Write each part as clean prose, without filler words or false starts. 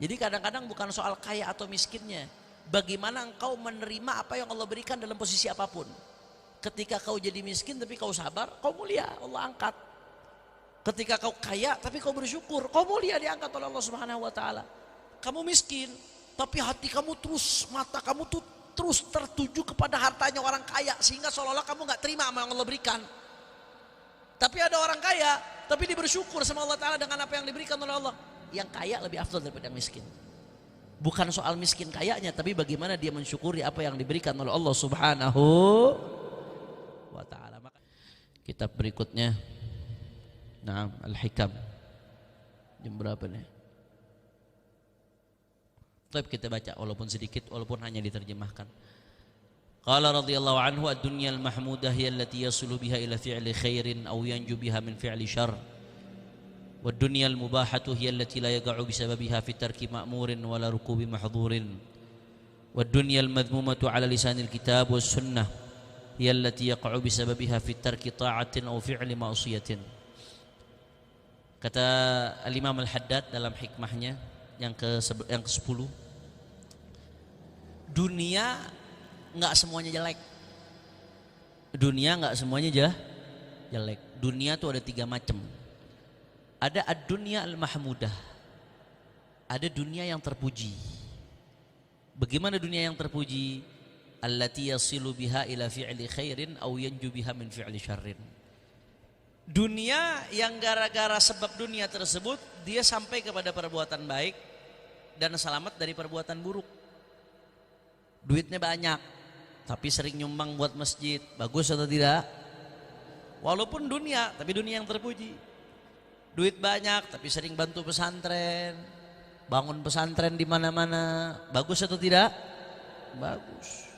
Jadi kadang-kadang bukan soal kaya atau miskinnya, bagaimana engkau menerima apa yang Allah berikan dalam posisi apapun. Ketika kau jadi miskin tapi kau sabar, kau mulia, Allah angkat. Ketika kau kaya tapi kau bersyukur, kau mulia, diangkat oleh Allah Subhanahu wa taala. Kamu miskin tapi hati kamu terus, mata kamu tuh terus tertuju kepada hartanya orang kaya, sehingga seolah-olah kamu gak terima apa yang Allah berikan. Tapi ada orang kaya tapi dia bersyukur sama Allah taala dengan apa yang diberikan oleh Allah. Yang kaya lebih afdal daripada yang miskin. Bukan soal miskin kayanya, tapi bagaimana dia mensyukuri apa yang diberikan oleh Allah Subhanahu wa taala. Kitab berikutnya, nah, Al-Hikam. Jam berapa nih? Tapi kita baca walaupun sedikit, walaupun hanya diterjemahkan. Qala radhiyallahu anhu, ad-dunya al-mahmudah hiya allati yasulu biha ila fi'li khairin aw yanju biha min fi'li syarr. Wad-dunya al-mubahatu hiya allati la yaqa'u bisababiha fi tarki ma'murin wala rukubi mahdhurin. Wad-dunya al-madhmumatu 'ala lisanil kitab was sunnah hiya allati yaqa'u bisababiha fi tarki ta'atin aw fi'li ma'siyatin. Kata Al-Imam Al-Haddad dalam hikmahnya yang ke-10, dunia enggak semuanya jelek. Dunia enggak semuanya jelek. Dunia itu ada 3 macam. Ada ad-dunya al-mahmudah. Ada dunia yang terpuji. Bagaimana dunia yang terpuji? Allati yasilu biha ila fi'li khairin aw yanju biha min fi'li syarrin. Dunia yang gara-gara sebab dunia tersebut dia sampai kepada perbuatan baik dan selamat dari perbuatan buruk. Duitnya banyak tapi sering nyumbang buat masjid, bagus atau tidak? Walaupun dunia, tapi dunia yang terpuji. Duit banyak tapi sering bantu pesantren, bangun pesantren di mana-mana, bagus atau tidak? Bagus.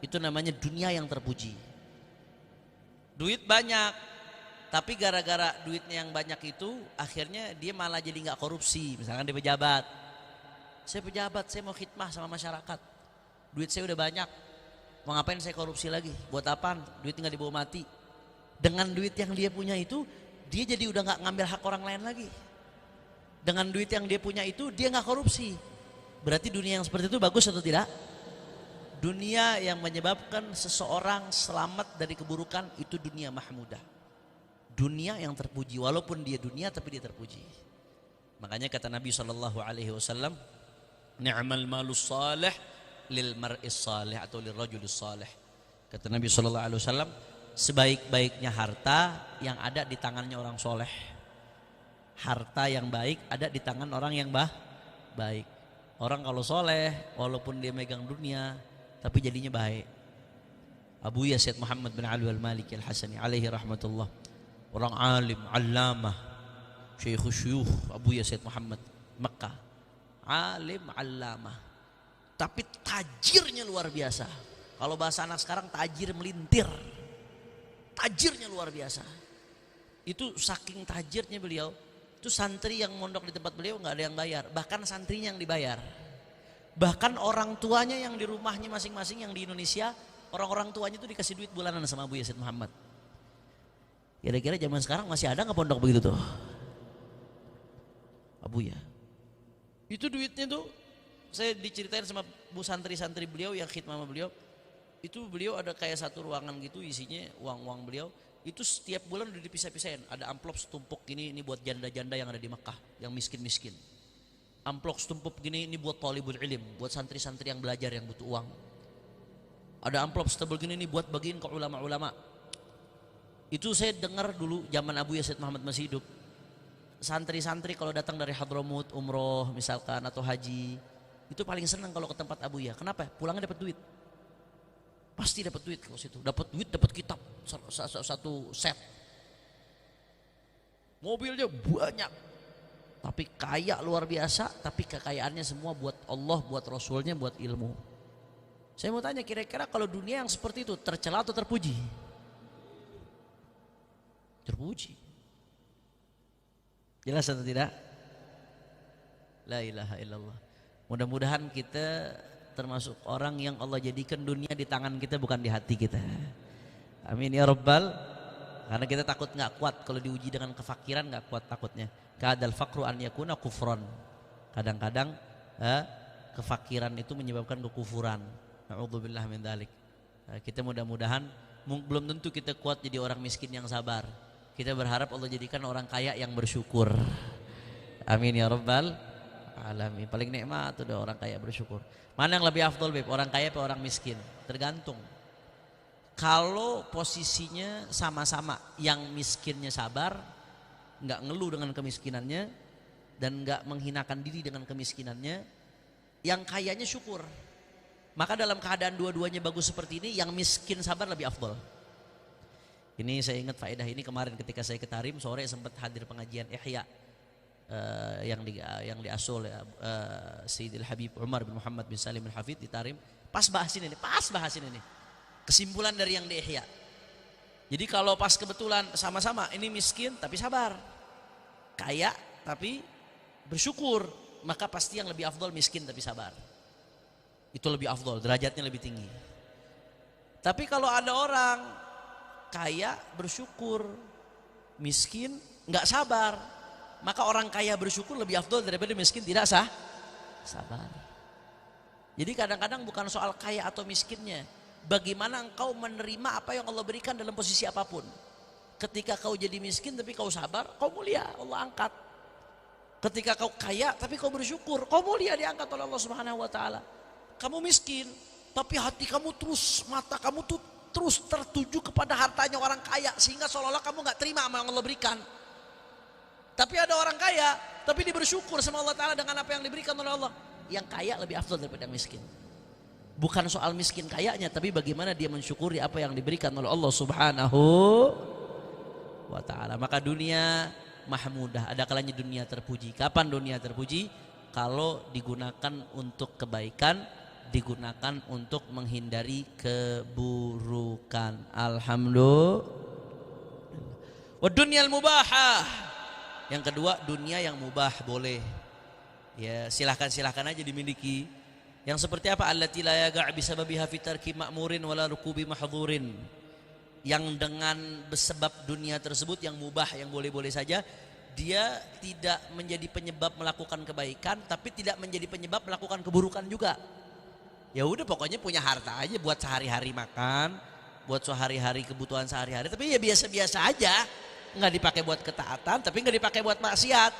Itu namanya dunia yang terpuji. Duit banyak tapi gara-gara duitnya yang banyak itu akhirnya dia malah jadi nggak korupsi. Misalkan dia pejabat, saya pejabat, saya mau khidmah sama masyarakat, duit saya udah banyak, mau ngapain saya korupsi lagi? Buat apaan? Duit nggak dibawa mati. Dengan duit yang dia punya itu dia jadi udah nggak ngambil hak orang lain lagi. Dengan duit yang dia punya itu dia nggak korupsi. Berarti dunia yang seperti itu bagus atau tidak? Dunia yang menyebabkan seseorang selamat dari keburukan itu dunia mahmudah. Dunia yang terpuji, walaupun dia dunia tapi dia terpuji. Makanya kata Nabi SAW, ni'mal malus salih lil mar'is salih atau lil rajulis salih. Kata Nabi SAW, sebaik-baiknya harta yang ada di tangannya orang soleh. Harta yang baik ada di tangan orang yang baik. Orang kalau soleh walaupun dia megang dunia tapi jadinya baik. Abu Yazid Muhammad bin Ali al-Maliki al-Hasani alaihi rahmatullah, orang alim, allamah, syekh syuyukh, Abu Yazid Muhammad, Mekah, alim, allamah, tapi tajirnya luar biasa. Kalau bahasa anak sekarang tajir melintir. Tajirnya luar biasa. Itu saking tajirnya beliau, itu santri yang mondok di tempat beliau nggak ada yang bayar, bahkan santrinya yang dibayar. Bahkan orang tuanya yang di rumahnya masing-masing yang di Indonesia, orang-orang tuanya itu dikasih duit bulanan sama Abu Yazid Muhammad. Kira-kira zaman sekarang masih ada nggak pondok begitu tuh? Abu ya. Itu duitnya tuh saya diceritain sama bu santri-santri beliau yang khidmah sama beliau. Itu beliau ada kayak satu ruangan gitu isinya uang-uang beliau. Itu setiap bulan udah dipisah-pisahin. Ada amplop setumpuk gini, ini buat janda-janda yang ada di Mekah, yang miskin-miskin. Amplop setumpuk gini, ini buat thalibul ilim, buat santri-santri yang belajar yang butuh uang. Ada amplop setebal gini, ini buat bagiin ke ulama-ulama. Itu saya dengar dulu zaman Abu Yazid Muhammad masih hidup. Santri-santri kalau datang dari Hadramut, umroh misalkan atau haji, itu paling senang kalau ke tempat Abu Ya. Kenapa? Pulangnya dapat duit. Pasti dapat duit kalau situ. Dapat duit, dapat kitab satu set. Mobilnya banyak. Tapi kaya luar biasa, tapi kekayaannya semua buat Allah, buat Rasulnya, buat ilmu. Saya mau tanya, kira-kira kalau dunia yang seperti itu tercela atau terpuji? Terpuji. Jelas atau tidak? La ilaha illallah. Mudah-mudahan kita termasuk orang yang Allah jadikan dunia di tangan kita, bukan di hati kita. Amin ya rabbal. Karena kita takut nggak kuat kalau diuji dengan kefakiran, nggak kuat takutnya. Kadal faqru an yakuna kufran. Kadang-kadang kefakiran itu menyebabkan kekufuran. Na'udzubillah min dzalik. Kita mudah-mudahan belum tentu kita kuat jadi orang miskin yang sabar. Kita berharap Allah jadikan orang kaya yang bersyukur. Amin ya rabbal alamin. Paling nikmat itu orang kaya bersyukur. Mana yang lebih afdol, Beb? Orang kaya atau orang miskin? Tergantung. Kalau posisinya sama-sama, yang miskinnya sabar, nggak ngeluh dengan kemiskinannya dan nggak menghinakan diri dengan kemiskinannya, yang kayanya syukur. Maka dalam keadaan dua-duanya bagus seperti ini, yang miskin sabar lebih afdol. Ini saya ingat faedah ini kemarin ketika saya ke Tarim, sore sempat hadir pengajian Ihya yang diasuh oleh Sayyidil Habib Umar bin Muhammad bin Salim al-Hafidh di Tarim. Pas bahasin ini. Kesimpulan dari yang di Ihya. Jadi kalau pas kebetulan sama-sama ini miskin tapi sabar, kaya tapi bersyukur, maka pasti yang lebih afdol miskin tapi sabar. Itu lebih afdol, derajatnya lebih tinggi. Tapi kalau ada orang kaya bersyukur, miskin nggak sabar, maka orang kaya bersyukur lebih afdol daripada miskin tidak sabar. Jadi kadang-kadang bukan soal kaya atau miskinnya, bagaimana engkau menerima apa yang Allah berikan dalam posisi apapun. Ketika kau jadi miskin tapi kau sabar, kau mulia, Allah angkat. Ketika kau kaya tapi kau bersyukur, kau mulia, diangkat oleh Allah Subhanahu wa taala. Kamu miskin tapi hati kamu terus, mata kamu tuh terus tertuju kepada hartanya orang kaya, sehingga seolah-olah kamu gak terima apa yang Allah berikan. Tapi ada orang kaya tapi dia bersyukur sama Allah taala dengan apa yang diberikan oleh Allah. Yang kaya lebih afdal daripada miskin. Bukan soal miskin kayanya, tapi bagaimana dia mensyukuri apa yang diberikan oleh Allah Subhanahu wa taala. Maka dunia mahmudah, ada kalanya dunia terpuji. Kapan dunia terpuji? Kalau digunakan untuk kebaikan, digunakan untuk menghindari keburukan. Alhamdulillah. Wa dunyal mubahah. Yang kedua, dunia yang mubah, boleh. Ya, silahkan aja dimiliki. Yang seperti apa? Allati la yaga' bisababiha fi tarki ma'murin wala rukubi mahdhurin. Yang dengan sebab dunia tersebut yang mubah, yang boleh-boleh saja, dia tidak menjadi penyebab melakukan kebaikan, tapi tidak menjadi penyebab melakukan keburukan juga. Ya udah, pokoknya punya harta aja buat sehari-hari makan, buat sehari-hari kebutuhan sehari-hari, tapi ya biasa-biasa aja, nggak dipakai buat ketaatan, tapi nggak dipakai buat maksiat.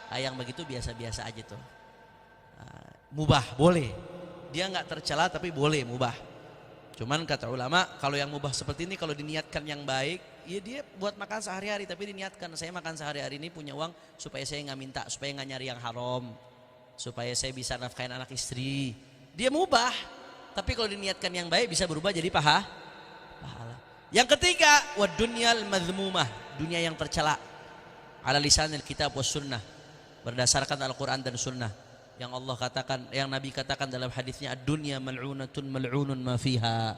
Yang begitu biasa-biasa aja tuh. Mubah, boleh. Dia nggak tercela tapi boleh mubah. Cuman kata ulama, kalau yang mubah seperti ini kalau diniatkan yang baik, ya dia buat makan sehari-hari, tapi diniatkan saya makan sehari-hari ini punya uang supaya saya nggak minta, supaya nggak nyari yang haram, supaya saya bisa nafkahin anak istri. Dia mubah, tapi kalau diniatkan yang baik bisa berubah jadi pahala. Yang ketiga, wad dunyal madhmumah, dunia yang tercela. Ala lisanil kitab was sunnah, berdasarkan Al-Quran dan sunnah. Yang Allah katakan, yang Nabi katakan dalam hadisnya, ad-dunya mal'unatun mal'unun ma fiha.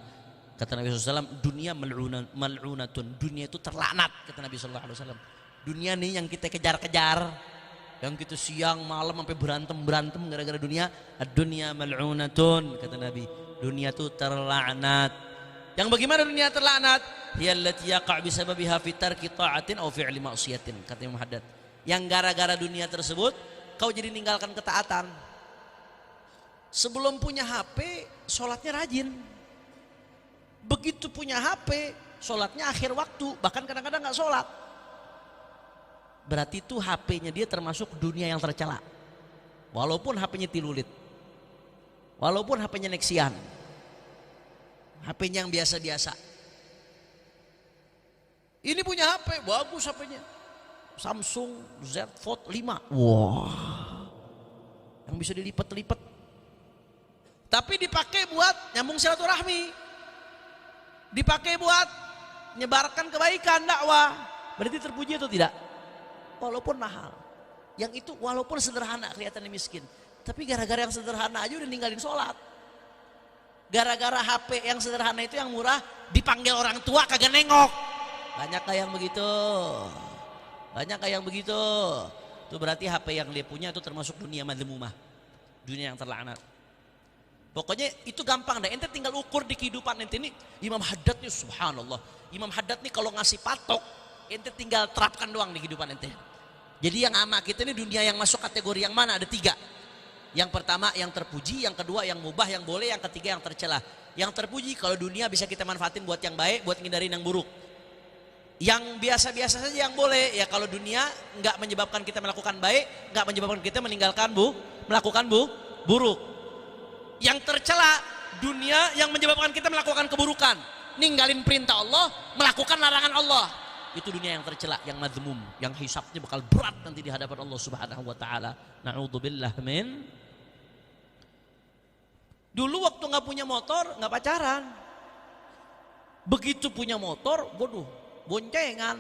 Kata Nabi SAW, dunia mal'unatun, dunia itu terlaknat, kata Nabi SAW. Dunia nih yang kita kejar-kejar, yang kita siang malam sampai berantem gara-gara dunia. Ad-dunya mal'unatun, kata Nabi, dunia itu terlaknat. Yang bagaimana dunia terlaknat? Hiya allati yaqa' bisababiha fi tarki ta'atin aw fi'li ma'siyatin, kata Imam Haddad. Yang gara-gara dunia tersebut kau jadi ninggalkan ketaatan. Sebelum punya HP, sholatnya rajin. Begitu punya HP, sholatnya akhir waktu, bahkan kadang-kadang gak sholat. Berarti itu HP-nya dia termasuk dunia yang tercela. Walaupun HP-nya tilulit, walaupun HP-nya Nexian, HP-nya yang biasa-biasa. Ini punya HP, bagus HP-nya, Samsung Z Fold 5. Wah, yang bisa dilipat-lipat. Tapi dipakai buat nyambung silaturahmi, dipakai buat menyebarkan kebaikan, dakwah. Berarti terpuji atau tidak? Walaupun mahal. Yang itu walaupun sederhana kelihatannya miskin, tapi gara-gara yang sederhana aja udah ninggalin sholat. Gara-gara HP yang sederhana itu yang murah, dipanggil orang tua kagak nengok. Banyak kayak yang begitu. Banyak kayak yang begitu. Itu berarti HP yang dia punya itu termasuk dunia madhmumah, dunia yang terlaknat. Pokoknya itu gampang dah. Ente tinggal ukur di kehidupan ente ini. Imam Haddad nih, subhanallah, Imam Haddad nih kalau ngasih patok, ente tinggal terapkan doang di kehidupan ente. Jadi yang ama kita ini dunia yang masuk kategori yang mana? Ada 3. Yang pertama yang terpuji, yang kedua yang mubah, yang boleh, yang ketiga yang tercela. Yang terpuji kalau dunia bisa kita manfaatin buat yang baik, buat ngindarin yang buruk. Yang biasa-biasa saja yang boleh, ya kalau dunia nggak menyebabkan kita melakukan baik, nggak menyebabkan kita meninggalkan melakukan buruk. Yang tercela dunia yang menyebabkan kita melakukan keburukan, ninggalin perintah Allah, melakukan larangan Allah. Itu dunia yang tercela, yang madzmum, yang hisabnya bakal berat nanti di hadapan Allah Subhanahu wa taala. Na'udzubillah min. Dulu waktu nggak punya motor, nggak pacaran. Begitu punya motor, waduh, boncengan.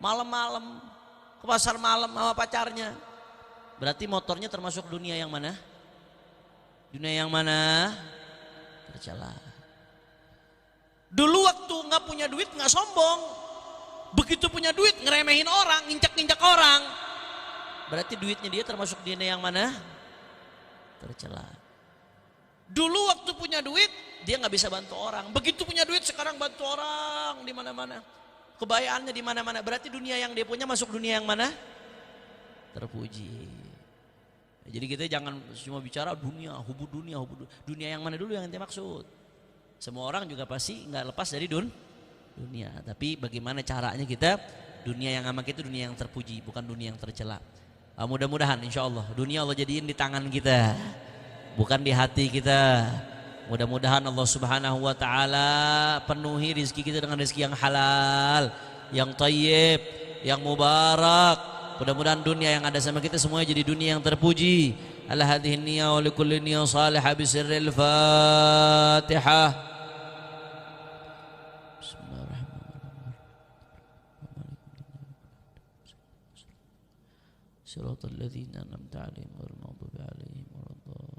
Malam-malam ke pasar malam sama pacarnya. Berarti motornya termasuk dunia yang mana? Dunia yang mana? Tercela. Dulu waktu nggak punya duit nggak sombong, begitu punya duit ngeremehin orang, nginjak-nginjak orang. Berarti duitnya dia termasuk dunia yang mana? Tercela. Dulu waktu punya duit dia nggak bisa bantu orang, begitu punya duit sekarang bantu orang di mana-mana, kebayaannya di mana-mana. Berarti dunia yang dia punya masuk dunia yang mana? Terpuji. Jadi kita jangan cuma bicara dunia, hubud dunia, dunia yang mana dulu yang ente maksud. Semua orang juga pasti nggak lepas dari dunia. Tapi bagaimana caranya kita, dunia yang sama kita dunia yang terpuji, bukan dunia yang tercela. Mudah-mudahan insya Allah dunia Allah jadiin di tangan kita, bukan di hati kita. Mudah-mudahan Allah Subhanahu wa taala penuhi rezeki kita dengan rezeki yang halal, yang thayyib, yang mubarak. Mudah-mudahan dunia yang ada sama kita semuanya jadi dunia yang terpuji. Ala hadhihi niyya wa likulli niyya salihah bi sirril Fatihah. Shiratal ladzina an'amta 'alaihim ghairil maghdubi 'alaihim waladdallin.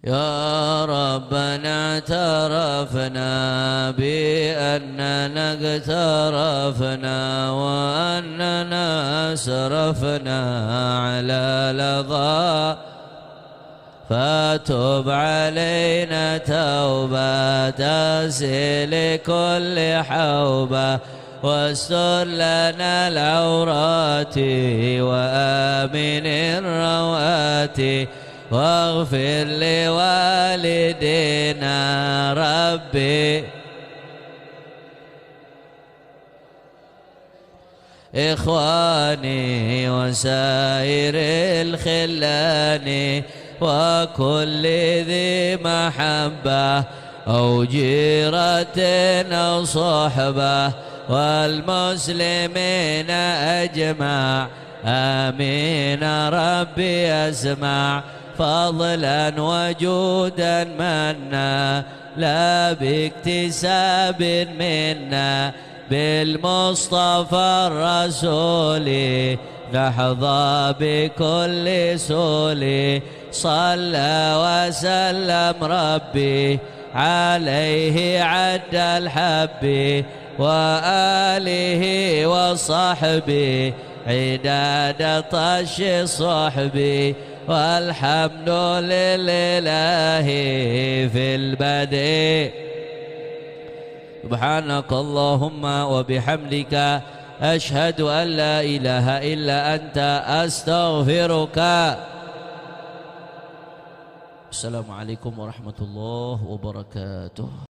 Ya Rabbana tarafna bi annana iqtarafna wa annana asrafna ala ladha fatub alaina taubata zili kulli hawba واستر لنا العورات وآمن الروات واغفر لوالدينا ربي إخواني وسائر الخلان وكل ذي محبة أو جيرة أو صحبة والمسلمين أجمع آمين ربي أسمع فضلا وجودا منا لا باكتساب منا بالمصطفى الرسول نحظى بكل سول صلى وسلم ربي عليه عد الحب وآله وصحبه عداد طش صحبي والحمد لله في البدء سبحانك اللهم وبحمدك أشهد أن لا إله إلا أنت أستغفرك. السلام عليكم ورحمة الله وبركاته.